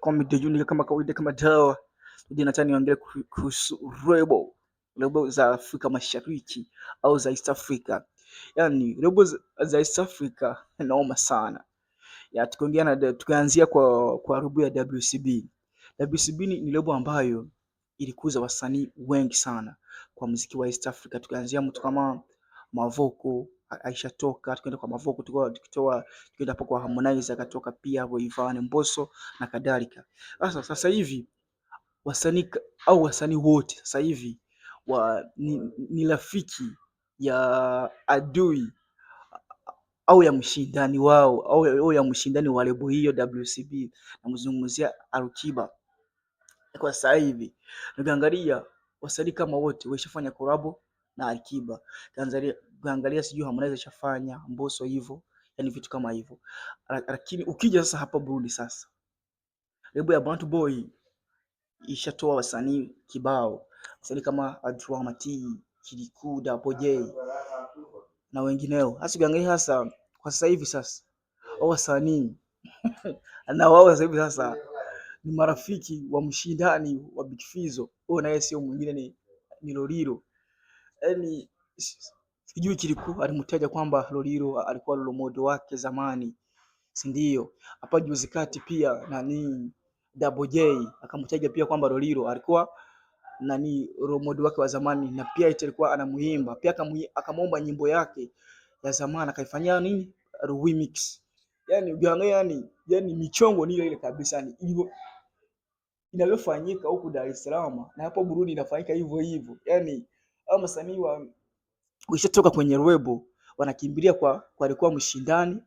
Comedy Junior kama kawaida, kama dawa. Nataka niongee kuhusu lebo za Afrika Mashariki au za East Africa. Yani lebo za East Africa naoma sana. Tukianzia kwa lebo ya WCB. WCB ni lebo ambayo ilikuza wasanii wengi sana kwa muziki wa East Africa. Tukianzia mtu kama Mavoko aishatoka, tukaenda kwa Mavoko, tukaenda hapo kwa Harmonize akatoka pia, Rayvanny, Mbosso na kadhalika. Sasa hivi wasanii wote sasa hivi ni rafiki ya adui au ya mshindani wao au ya mshindani wa lebo hiyo WCB. Namzungumzia Alikiba. Kwa sasa hivi nikiangalia wasanii kama wote washafanya collab na Alikiba. Kaangalia sijui Harmonize ashafanya, Mbosso hivyo, yani vitu kama hivyo. Lakini ukija sasa hapa Burundi, sasa lebo ya Bantu Boy ishatoa wasanii kibao, wasanii kama Adrama T, Kirikou, Double J na wengineo. Hasa ukiangalia hasa kwa sasa hivi sasa hao wasanii na wao sasa hivi sasa ni marafiki wa mshindani wa Big Fizzo. Huyo naye sio mwingine, ni Lolilo. Yaani sijui Kirikou alimtaja kwamba Lolilo alikuwa role model wake zamani, si ndio? Hapa juzi kati pia Double J akamtaja pia kwamba Lolilo alikuwa role model wake wa zamani, na pia ilikuwa anamuimba pia, akamuomba nyimbo yake ya zamani akaifanyia remix. Yani ukiangalia yani michongo ni ile kabisa, ni hivyo inavyofanyika huku Dar es Salaam na hapo Burundi inafanyika hivyo hivyo. Yani hao msanii wishatoka kwenye lebo wanakimbilia kwa alikuwa mshindani